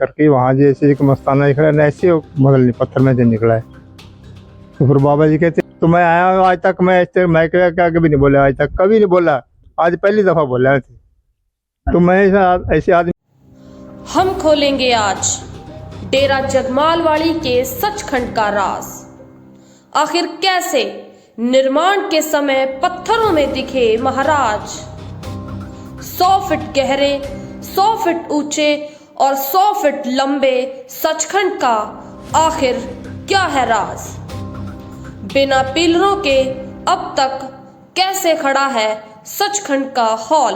करके वहाँ जैसे एक मस्ताना निकला न, ऐसे बगल पत्थर में से निकला है। तो फिर बाबा जी कहते तो मैं आया हूँ आज तक, मैं ऐसे मैं क्या कभी नहीं बोला, आज तक कभी नहीं बोला, आज पहली दफा बोला। तो मैं ऐसे आदमी। हम खोलेंगे आज डेरा जगमालवाड़ी के सचखंड का राज। आखिर कैसे निर्माण के समय पत्थरों में दिखे महाराज, 100 फीट गहरे, 100 फीट ऊंचे और 100 फीट लंबे सचखंड का आखिर क्या है राज। बिना पिलरों के अब तक कैसे खड़ा है सचखंड का हॉल,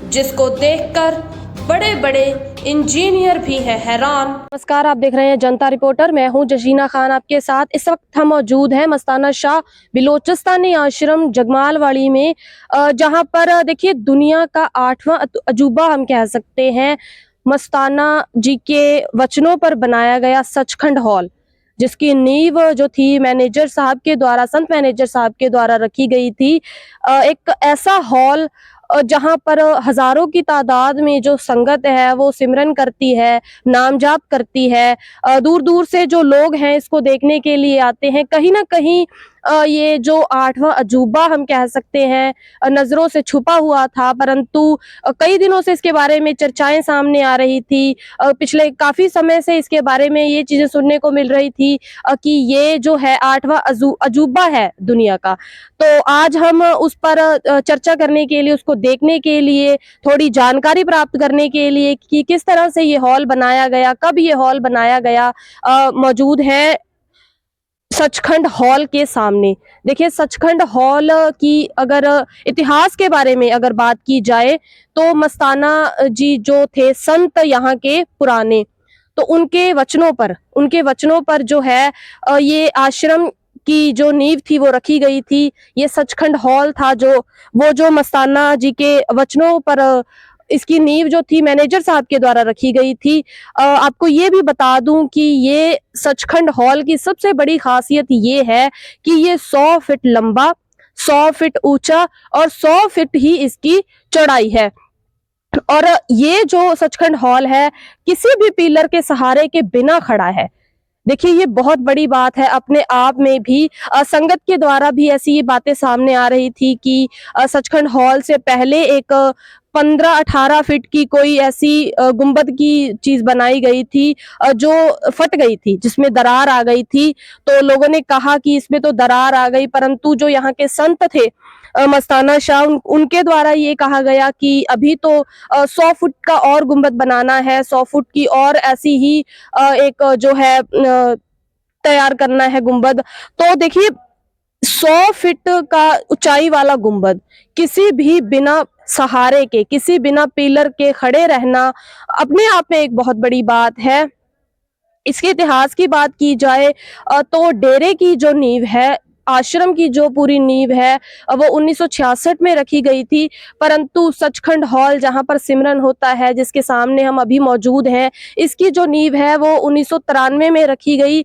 जिसको देखकर बड़े बड़े इंजीनियर भी हैं हैरान। नमस्कार, आप देख रहे हैं जनता रिपोर्टर। मैं हूं जशीना खान आपके साथ। इस वक्त हम मौजूद हैं मस्ताना शाह बिलोचिस्तानी आश्रम जगमालवाड़ी में, जहां पर देखिए दुनिया का 8वां अजूबा हम कह सकते हैं, मस्ताना जी के वचनों पर बनाया गया सचखंड हॉल, जिसकी नींव जो थी मैनेजर साहब के द्वारा, संत मैनेजर साहब के द्वारा रखी गई थी। एक ऐसा हॉल जहां पर हजारों की तादाद में जो संगत है वो सिमरन करती है, नाम जाप करती है। दूर दूर से जो लोग हैं इसको देखने के लिए आते हैं। कहीं ना कहीं ये जो 8वां अजूबा हम कह सकते हैं नजरों से छुपा हुआ था, परंतु कई दिनों से इसके बारे में चर्चाएं सामने आ रही थी। पिछले काफी समय से इसके बारे में ये चीजें सुनने को मिल रही थी कि ये जो है 8वां अजूबा है दुनिया का। तो आज हम उस पर चर्चा करने के लिए, उसको देखने के लिए, थोड़ी जानकारी प्राप्त करने के लिए कि किस तरह से ये हॉल बनाया गया, कब ये हॉल बनाया गया, मौजूद है सचखंड हॉल के सामने। देखिए सचखंड हॉल की अगर इतिहास के बारे में अगर बात की जाए तो मस्ताना जी जो थे संत यहाँ के पुराने, तो उनके वचनों पर जो है ये आश्रम की जो नींव थी वो रखी गई थी। ये सचखंड हॉल था जो मस्ताना जी के वचनों पर इसकी नींव जो थी मैनेजर साहब के द्वारा रखी गई थी। आपको ये भी बता दूं कि ये सचखंड हॉल की सबसे बड़ी खासियत ये है कि ये 100 फीट लंबा, 100 फीट ऊंचा और 100 फीट ही इसकी चौड़ाई है। और ये जो सचखंड हॉल है किसी भी पिलर के सहारे के बिना खड़ा है। देखिए ये बहुत बड़ी बात है अपने आप में भी। संगत के द्वारा भी ऐसी ये बातें सामने आ रही थी कि सचखंड हॉल से पहले एक 15-18 फीट की कोई ऐसी गुंबद की चीज बनाई गई थी जो फट गई थी, जिसमें दरार आ गई थी। तो लोगों ने कहा कि इसमें तो दरार आ गई, परंतु जो यहाँ के संत थे मस्ताना शाह, उनके द्वारा ये कहा गया कि अभी तो 100 फुट का और गुंबद बनाना है, 100 फुट की और ऐसी ही एक जो है तैयार करना है गुंबद। तो देखिए 100 फीट का ऊंचाई वाला गुंबद किसी भी बिना सहारे के, किसी बिना पिलर के खड़े रहना अपने आप में एक बहुत बड़ी बात है। इसके इतिहास की बात की जाए तो डेरे की जो नींव है, आश्रम की जो पूरी नींव है वो 1966 में रखी गई थी, परंतु सचखंड हॉल जहां पर सिमरन होता है, जिसके सामने हम अभी मौजूद हैं, इसकी जो नींव है वो 1993 में रखी गई,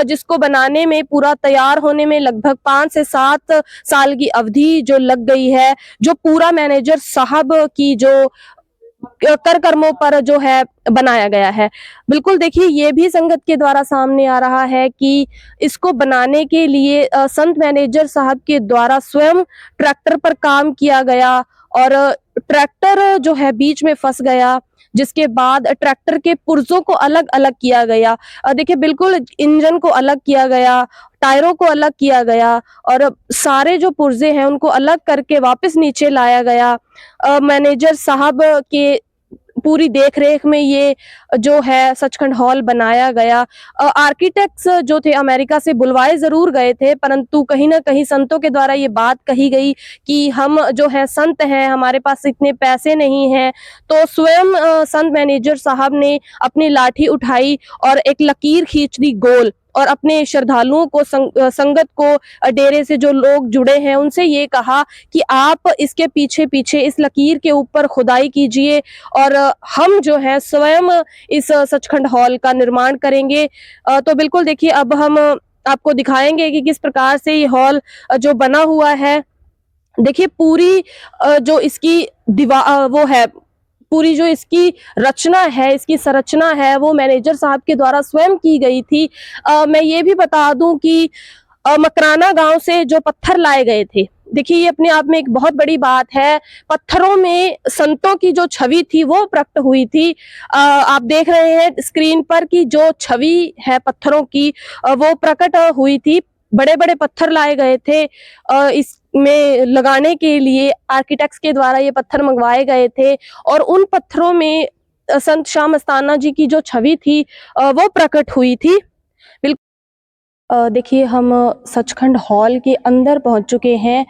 जिसको बनाने में, पूरा तैयार होने में लगभग 5 से 7 साल की अवधि जो लग गई है। जो पूरा मैनेजर साहब की जो कर कर्मों पर जो है बनाया गया है। बिल्कुल देखिए ये भी संगत के द्वारा सामने आ रहा है कि इसको बनाने के लिए संत मैनेजर साहब के द्वारा स्वयं ट्रैक्टर पर काम किया गया और ट्रैक्टर जो है बीच में फंस गया, जिसके बाद ट्रैक्टर के पुर्जों को अलग अलग किया गया। देखिए बिल्कुल इंजन को अलग किया गया, टायरों को अलग किया गया और सारे जो पुर्जे हैं उनको अलग करके वापस नीचे लाया गया। मैनेजर साहब के पूरी देखरेख में ये जो है सचखंड हॉल बनाया गया। आर्किटेक्ट्स जो थे अमेरिका से बुलवाए जरूर गए थे, परंतु कहीं ना कहीं संतों के द्वारा ये बात कही गई कि हम जो है संत हैं, हमारे पास इतने पैसे नहीं हैं। तो स्वयं संत मैनेजर साहब ने अपनी लाठी उठाई और एक लकीर खींच दी गोल, और अपने श्रद्धालुओं को संगत को, डेरे से जो लोग जुड़े हैं उनसे ये कहा कि आप इसके पीछे पीछे इस लकीर के ऊपर खुदाई कीजिए और हम जो है स्वयं इस सचखंड हॉल का निर्माण करेंगे। तो बिल्कुल देखिए अब हम आपको दिखाएंगे कि किस प्रकार से ये हॉल जो बना हुआ है। देखिए पूरी जो इसकी दीवार वो है, पूरी जो इसकी रचना है, इसकी संरचना है, वो मैनेजर साहब के द्वारा स्वयं की गई थी। मैं ये भी बता दूं कि मकराना गांव से जो पत्थर लाए गए थे, देखिए ये अपने आप में एक बहुत बड़ी बात है। पत्थरों में संतों की जो छवि थी वो प्रकट हुई थी। आप देख रहे हैं स्क्रीन पर कि जो छवि है पत्थरों की वो प्रकट हुई थी। बड़े बड़े पत्थर लाए गए थे इसमें लगाने के लिए, आर्किटेक्ट्स के द्वारा ये पत्थर मंगवाए गए थे और उन पत्थरों में संत श्याम अस्थाना जी की जो छवि थी वो प्रकट हुई थी। देखिए हम सचखंड हॉल के अंदर पहुंच चुके हैं।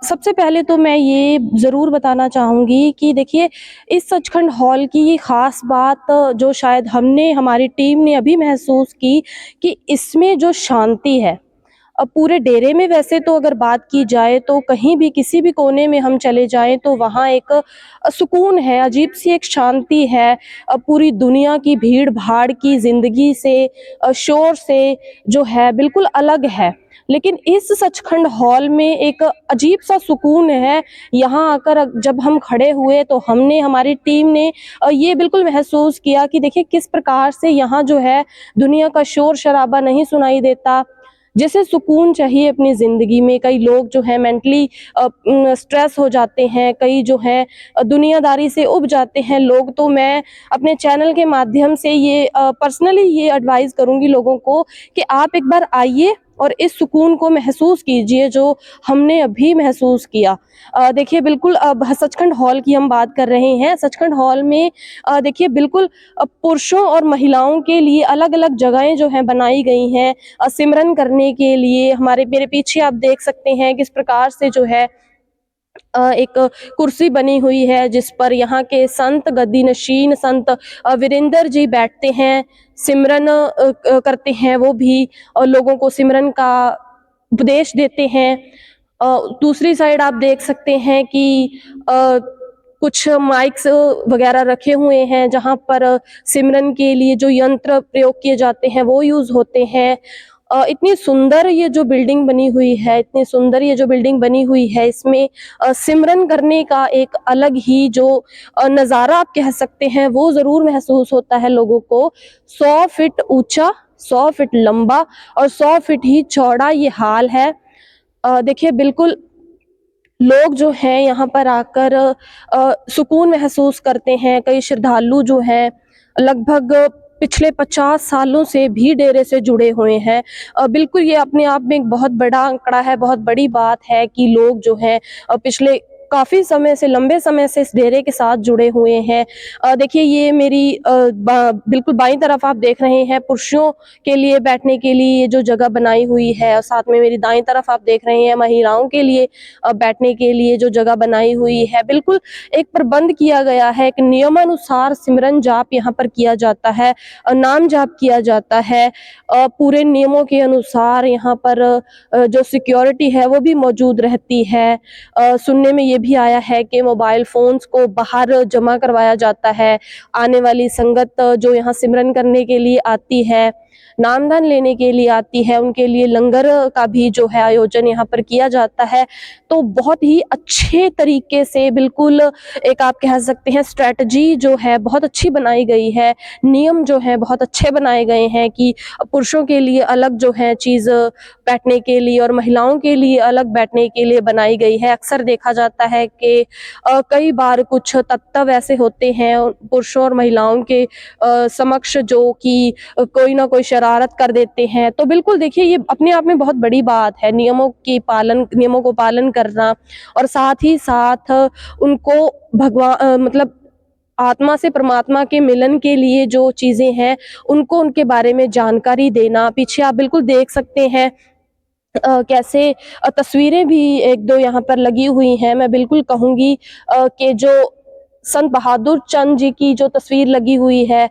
सबसे पहले तो मैं ये ज़रूर बताना चाहूँगी कि देखिए इस सचखंड हॉल की ये ख़ास बात जो शायद हमारी टीम ने अभी महसूस की कि इसमें जो शांति है, पूरे डेरे में वैसे तो अगर बात की जाए तो कहीं भी किसी भी कोने में हम चले जाएं तो वहाँ एक सुकून है, अजीब सी एक शांति है। पूरी दुनिया की भीड़ भाड़ की ज़िंदगी से, शोर से जो है बिल्कुल अलग है, लेकिन इस सचखंड हॉल में एक अजीब सा सुकून है। यहाँ आकर जब हम खड़े हुए तो हमारी टीम ने ये बिल्कुल महसूस किया कि देखिए किस प्रकार से यहाँ जो है दुनिया का शोर शराबा नहीं सुनाई देता। जैसे सुकून चाहिए अपनी ज़िंदगी में, कई लोग जो है मेंटली स्ट्रेस हो जाते हैं, कई जो है दुनियादारी से उब जाते हैं लोग। तो मैं अपने चैनल के माध्यम से ये पर्सनली ये एडवाइस करूँगी लोगों को कि आप एक बार आइए और इस सुकून को महसूस कीजिए जो हमने अभी महसूस किया। देखिए बिल्कुल अब सचखंड हॉल की हम बात कर रहे हैं। सचखंड हॉल में देखिए बिल्कुल पुरुषों और महिलाओं के लिए अलग-अलग जगहें जो हैं बनाई गई हैं सिमरन करने के लिए। मेरे पीछे आप देख सकते हैं किस प्रकार से जो है एक कुर्सी बनी हुई है जिस पर यहाँ के संत गद्दी नशीन संत वीरेंद्र जी बैठते हैं, सिमरन करते हैं वो भी, और लोगों को सिमरन का उपदेश देते हैं। दूसरी साइड आप देख सकते हैं कि कुछ माइक्स वगैरह रखे हुए हैं जहाँ पर सिमरन के लिए जो यंत्र प्रयोग किए जाते हैं वो यूज़ होते हैं। इतनी सुंदर ये जो बिल्डिंग बनी हुई है, इतनी सुंदर ये जो बिल्डिंग बनी हुई है, इसमें सिमरन करने का एक अलग ही जो नज़ारा आप कह सकते हैं वो ज़रूर महसूस होता है लोगों को। 100 फीट ऊंचा, 100 फीट लंबा और 100 फीट ही चौड़ा ये हाल है। देखिए बिल्कुल लोग जो हैं यहाँ पर आकर सुकून महसूस करते हैं। कई श्रद्धालु जो हैं लगभग पिछले 50 सालों से भी डेरे से जुड़े हुए हैं। बिल्कुल ये अपने आप में एक बहुत बड़ा आंकड़ा है, बहुत बड़ी बात है कि लोग जो हैं पिछले काफ़ी समय से, लंबे समय से इस डेरे के साथ जुड़े हुए हैं। देखिए ये मेरी बिल्कुल बाईं तरफ आप देख रहे हैं पुरुषों के लिए बैठने के लिए ये जो जगह बनाई हुई है, और साथ में मेरी दाईं तरफ आप देख रहे हैं महिलाओं के लिए बैठने के लिए जो जगह बनाई हुई है। बिल्कुल एक प्रबंध किया गया है, एक नियमानुसार सिमरन जाप यहाँ पर किया जाता है, नाम जाप किया जाता है। पूरे नियमों के अनुसार यहाँ पर जो सिक्योरिटी है वो भी मौजूद रहती है। सुनने में ये भी आया है कि मोबाइल फ़ोन्स को बाहर जमा करवाया जाता है। आने वाली संगत जो यहाँ सिमरन करने के लिए आती है, नामदान लेने के लिए आती है, उनके लिए लंगर का भी जो है आयोजन यहाँ पर किया जाता है। तो बहुत ही अच्छे तरीके से बिल्कुल एक आप कह सकते हैं स्ट्रैटेजी जो है बहुत अच्छी बनाई गई है। नियम जो हैं बहुत अच्छे बनाए गए हैं कि पुरुषों के लिए अलग जो है चीज़ बैठने के लिए और महिलाओं के लिए अलग बैठने के लिए बनाई गई है। अक्सर देखा जाता है कि कई बार कुछ तत्व ऐसे होते हैं पुरुषों और महिलाओं के समक्ष जो कि कोई ना कोई शरारत कर देते हैं। तो बिल्कुल देखिए ये अपने आप में बहुत बड़ी बात है, नियमों को पालन करना, और साथ ही साथ उनको मतलब आत्मा से परमात्मा के मिलन के लिए जो चीज़ें हैं उनको उनके बारे में जानकारी देना। पीछे आप बिल्कुल देख सकते हैं कैसे तस्वीरें भी 1-2 यहाँ पर लगी हुई हैं। मैं बिल्कुल कहूँगी कि जो संत बहादुर चंद जी की जो तस्वीर लगी हुई है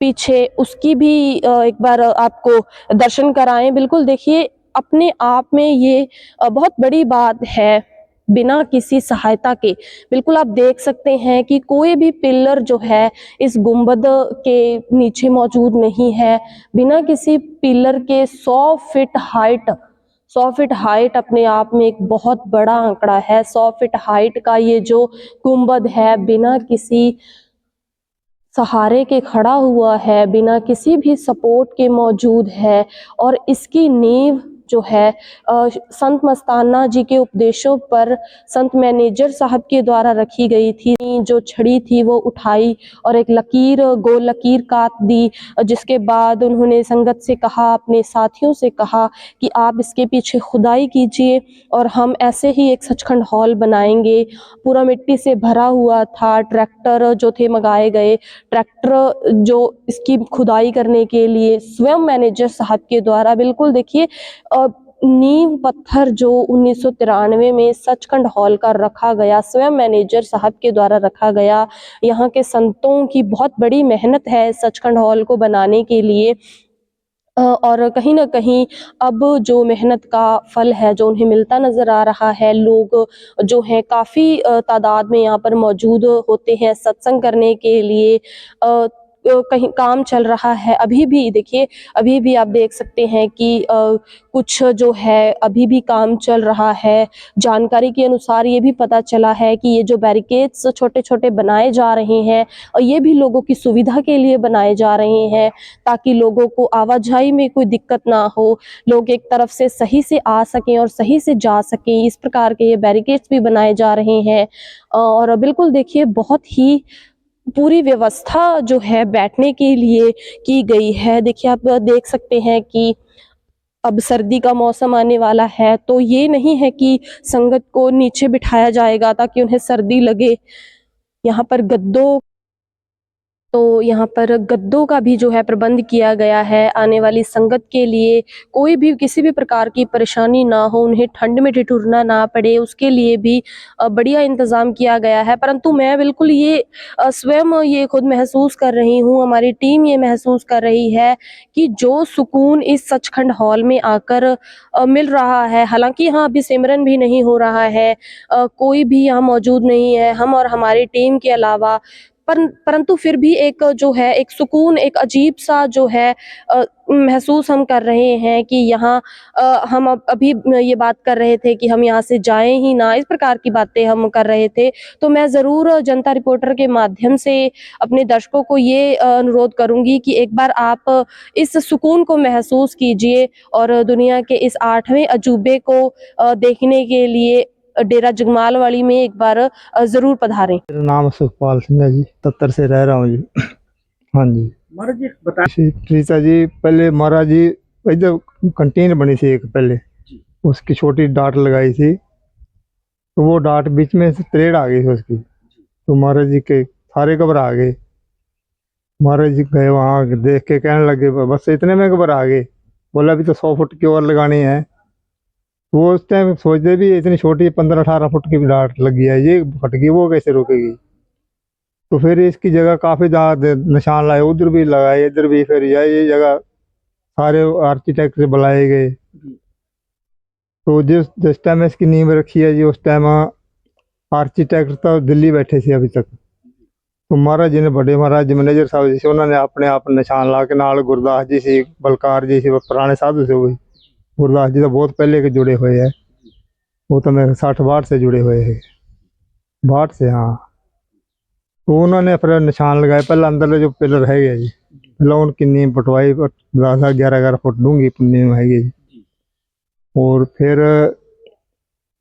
पीछे, उसकी भी एक बार आपको दर्शन कराएं। बिल्कुल देखिए अपने आप में ये बहुत बड़ी बात है, बिना किसी सहायता के। बिल्कुल आप देख सकते हैं कि कोई भी पिलर जो है इस गुंबद के नीचे मौजूद नहीं है। बिना किसी पिलर के 100 फीट हाइट 100 फीट हाइट अपने आप में एक बहुत बड़ा आंकड़ा है। 100 फीट हाइट का ये जो गुंबद है बिना किसी सहारे के खड़ा हुआ है, बिना किसी भी सपोर्ट के मौजूद है और इसकी नींव जो है संत मस्ताना जी के उपदेशों पर संत मैनेजर साहब के द्वारा रखी गई थी। जो छड़ी थी वो उठाई और एक लकीर, गोल लकीर काट दी, जिसके बाद उन्होंने संगत से कहा, अपने साथियों से कहा कि आप इसके पीछे खुदाई कीजिए और हम ऐसे ही एक सचखंड हॉल बनाएंगे। पूरा मिट्टी से भरा हुआ था, ट्रैक्टर जो थे मंगाए गए, ट्रैक्टर जो इसकी खुदाई करने के लिए स्वयं मैनेजर साहब के द्वारा, बिल्कुल देखिए नींव पत्थर जो 1993 में सचखंड हॉल का रखा गया, स्वयं मैनेजर साहब के द्वारा रखा गया। यहाँ के संतों की बहुत बड़ी मेहनत है सचखंड हॉल को बनाने के लिए और कहीं ना कहीं अब जो मेहनत का फल है जो उन्हें मिलता नज़र आ रहा है। लोग जो हैं काफ़ी तादाद में यहाँ पर मौजूद होते हैं सत्संग करने के लिए। कहीं काम चल रहा है अभी भी, देखिए अभी भी आप देख सकते हैं कि कुछ जो है अभी भी काम चल रहा है। जानकारी के अनुसार ये भी पता चला है कि ये जो बैरिकेड्स छोटे छोटे बनाए जा रहे हैं और ये भी लोगों की सुविधा के लिए बनाए जा रहे हैं ताकि लोगों को आवाजाही में कोई दिक्कत ना हो, लोग एक तरफ से सही से आ सकें और सही से जा सकें। इस प्रकार के ये बैरिकेड्स भी बनाए जा रहे हैं और बिल्कुल देखिए बहुत ही पूरी व्यवस्था जो है बैठने के लिए की गई है। देखिए आप देख सकते हैं कि अब सर्दी का मौसम आने वाला है तो ये नहीं है कि संगत को नीचे बिठाया जाएगा ताकि उन्हें सर्दी लगे। यहाँ पर गद्दों का भी जो है प्रबंध किया गया है आने वाली संगत के लिए, कोई भी किसी भी प्रकार की परेशानी ना हो, उन्हें ठंड में ठिठुरना ना पड़े, उसके लिए भी बढ़िया इंतज़ाम किया गया है। परंतु मैं बिल्कुल ये स्वयं ये खुद महसूस कर रही हूँ, हमारी टीम ये महसूस कर रही है कि जो सुकून इस सचखंड हॉल में आकर मिल रहा है, हालांकि यहाँ अभी सिमरन भी नहीं हो रहा है, कोई भी यहाँ मौजूद नहीं है हम और हमारी टीम के अलावा, परंतु फिर भी एक जो है एक सुकून, एक अजीब सा जो है महसूस हम कर रहे हैं कि यहाँ हम अभी ये बात कर रहे थे कि हम यहाँ से जाएं ही ना, इस प्रकार की बातें हम कर रहे थे। तो मैं ज़रूर जनता रिपोर्टर के माध्यम से अपने दर्शकों को ये अनुरोध करूँगी कि एक बार आप इस सुकून को महसूस कीजिए और दुनिया के इस 8वें अजूबे को देखने के लिए डेरा जगमालवाड़ी में एक बार ज़रूर पधारें। मेरा नाम सुखपाल सिंह है जी, 77 से रह रहा हूँ जी। हाँ जी महाराज जी बता रीता जी, पहले महाराज जी इधर कंटीन बनी थी एक पहले, उसकी छोटी डाट लगाई थी तो वो डाट बीच में से त्रेड़ आ गई थी उसकी, तो महाराज जी के सारे घबरा गए। महाराज जी गए वहाँ देख के कहने लगे बस इतने में घबरा गए, बोला अभी तो 100 फुट की और लगानी है। वो उस टाइम सोचते भी इतनी छोटी 15-18 फुट की डाट लगी है, ये फट गई, वो कैसे रुकेगी। तो फिर इसकी जगह काफ़ी ज़्यादा निशान लाए, उधर भी लगाए इधर भी, फिर ये जगह सारे आर्किटेक्ट से बुलाए गए। तो जिस टाइम इसकी नींव रखी है जी, उस टाइम आर्किटेक्ट तो दिल्ली बैठे थे अभी तक। तो महाराज जी ने, बड़े महाराज जी मैनेजर साहब जी से, उन्होंने अपने आप निशान ला के नाल गुरदास जी से, बलकार जी से, पुराने साधु से, वही गुरदास जी तो बहुत पहले के जुड़े हुए हैं, वो तो मेरे 60-62 से जुड़े हुए हैं, 62 से। हाँ, तो उन्होंने फिर निशान लगाए। पहले अंदर जो पिलर है जी, पहले उनकी नींव पटवाई, 10-11 फुट डूंगी नींव है जी। और फिर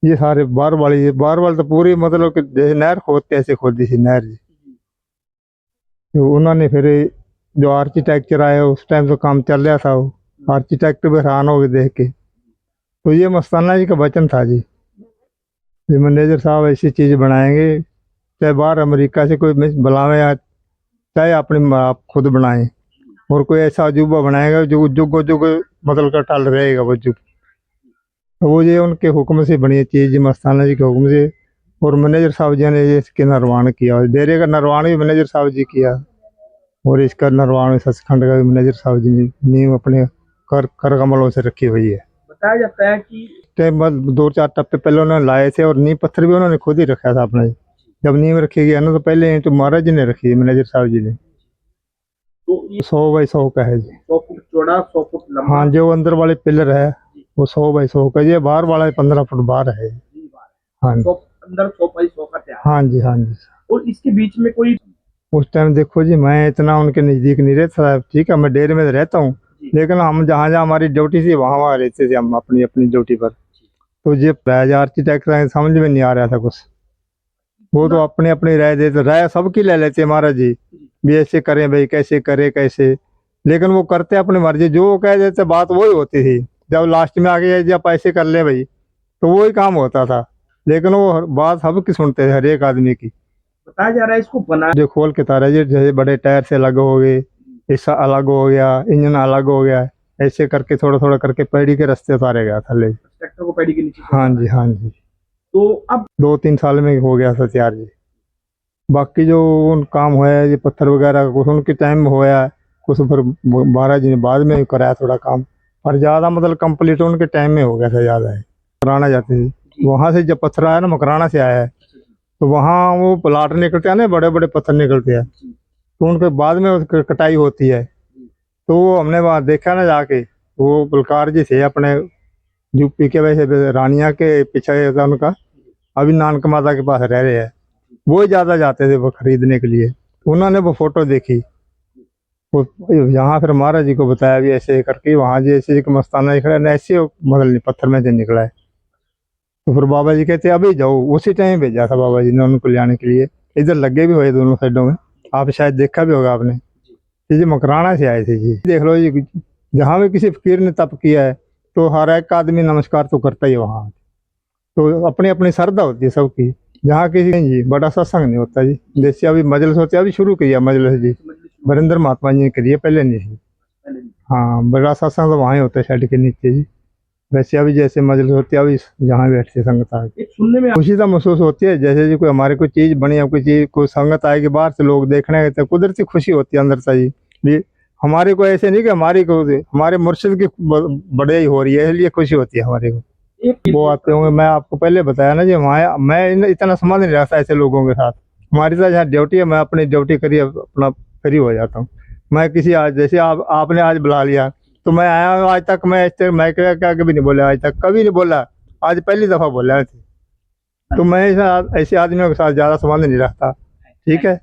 ये सारे बार वाली तो पूरी मतलब कि जैसे नहर खोदते ऐसे खोदी थी नहर जी। तो उन्होंने फिर जो आर्किटेक्चर आया उस टाइम तो काम चल रहा था, वो आर्किटेक्ट भी हैरान हो गए देख के। तो ये मस्ताना जी का वचन था जी, ये मैनेजर साहब ऐसी चीज़ बनाएंगे, चाहे बाहर अमेरिका से कोई बुलावे या चाहे अपने आप खुद बनाएं, और कोई ऐसा अजूबा बनाएगा जो जुग जुग मतलब का टल रहेगा वो जुग। तो वो ये उनके हुक्म से बनी चीज़, मस्ताना जी के हुक्म से, और मैनेजर साहब जी ने ये इसके निर्माण किया। डेरे का निर्माण भी मैनेजर साहब जी किया, और इसका निर्माण सचखंड का भी मैनेजर साहब जी ने नींव अपने कर कमलों से रखी हुई है। बताया जाता है कि 2-4 टप्पे पहले उन्होंने लाए थे, और नींव पत्थर भी उन्होंने खुद ही रखा था अपना। जब नींव रखी गई ना, तो पहले तो महाराज जी ने रखी है, मैनेजर साहब जी ने। तो ये 100 बाई 100 का है जी। 100 फुट चौड़ा, 100 फुट लंबा। हाँ, जो अंदर वाले पिलर है वो 100 बाई 100 का, ये बाहर वाला 15 फुट बाहर है। हाँ जी, 100 अंदर 100 बाई 100 का तैयार। हाँ जी, हाँ जी। और इसके बीच में कोई उस टाइम देखो जी, मैं इतना उनके नज़दीक नहीं रहता, ठीक है, मैं डेरे में रहता हूँ, लेकिन हम जहाँ जहाँ हमारी ड्यूटी थी वहाँ वहाँ रहते थे हम अपनी अपनी ड्यूटी पर। तो ये राय आर्किटेक्ट समझ में नहीं आ रहा था कुछ, वो तो अपनी अपनी राय देते, राय सबकी ले लेते महाराज जी, भी ऐसे करें भाई, कैसे करे कैसे, लेकिन वो करते अपनी मर्जी, जो वो कह देते बात वही होती थी। जब लास्ट में आगे जब ऐसे कर ले भाई, तो वही काम होता था, लेकिन वो बात सबकी सुनते थे, हर एक आदमी की। बताया जा रहा है इसको बना जो खोल के तारा जी, जैसे बड़े टायर से अलग हो गए, हिस्सा अलग हो गया, इंजन अलग हो गया, ऐसे करके थोड़ा थोड़ा करके पैड़ी के रास्ते उतारे गया थल्ले। ट्रैक्टर को पैडी के नीचे। हाँ जी, हाँ जी। तो अब 2-3 साल में हो गया था तैयार जी। बाकी जो उन काम हुआ है, ये पत्थर वगैरह कुछ उनके टाइम में होया है, कुछ फिर 12 दिन बाद में कराया थोड़ा काम, पर ज़्यादा मतलब कंप्लीट उनके टाइम में हो गया था ज़्यादा है। मकराना जाती थी, वहाँ से जब पत्थर आया ना, मकराना से आया है, तो वहाँ वो प्लाट निकलते हैं ना, बड़े बड़े पत्थर निकलते हैं, तो उनके बाद में उसकी कटाई होती है। तो वो हमने वहाँ देखा ना जाके, वो बलकार जी थे अपने यूपी के, वैसे रानिया के पीछे था उनका, अभी नानक माता के पास रह रहे हैं, वो ही ज़्यादा जाते थे वो खरीदने के लिए। उन्होंने वो फोटो देखी, वो यहाँ फिर महाराज जी को बताया भी ऐसे करके, वहाँ जी ऐसे एक मस्ताना निकला ना, ऐसे मतलब नहीं पत्थर में से निकला है। तो फिर बाबा जी कहते अभी जाओ, उसी टाइम भेजा था बाबा जी ने उनको ले आने के लिए। इधर लगे भी हुए दोनों साइडों में, आप शायद देखा भी होगा आपने, ये जी मकराना से आए थे जी। देख लो जी, जहाँ भी किसी फकीर ने तप किया है, तो हर एक आदमी नमस्कार तो करता ही है वहाँ। तो अपनी अपनी श्रद्धा होती है सबकी, जहाँ किसी जी बड़ा सत्संग नहीं होता जी। जैसे अभी मजलिस होती है, अभी शुरू किया मजलिस जी, वरिंदर महात्मा जी ने करिए, पहले नहीं थी। हाँ, बड़ा सत्संग तो वहाँ ही होता है शेड के नीचे जी। वैसे अभी जैसे मजलिस होती है, अभी जहाँ बैठते संगत आके एक सुनने में खुशी तो महसूस होती है, जैसे जी कोई हमारी कोई चीज़ बनी है, कोई चीज़ कोई संगत आएगी बाहर से, लोग देखने आए तो कुदरती खुशी होती है अंदर से जी। ये हमारी को ऐसे नहीं कि हमारी को, हमारे मुर्शिद की बढ़िया ही हो रही है, इसलिए खुशी होती है हमारे को। एक वो आते होंगे, मैं आपको पहले बताया ना जी, वहाँ मैं इतना समझ नहीं रहता ऐसे लोगों के साथ। हमारी तो जहाँ ड्यूटी है, मैं अपनी ड्यूटी करिए अपना फ्री हो जाता हूँ। मैं किसी आज जैसे आपने आज बुला लिया, तो मैं आया हूँ, आज तक मैं ऐसे मैं क्या कभी नहीं बोला, आज तक कभी नहीं बोला, आज पहली दफ़ा बोला है। तो मैं ऐसे आदमियों के साथ ज़्यादा संबंध नहीं रखता, ठीक है।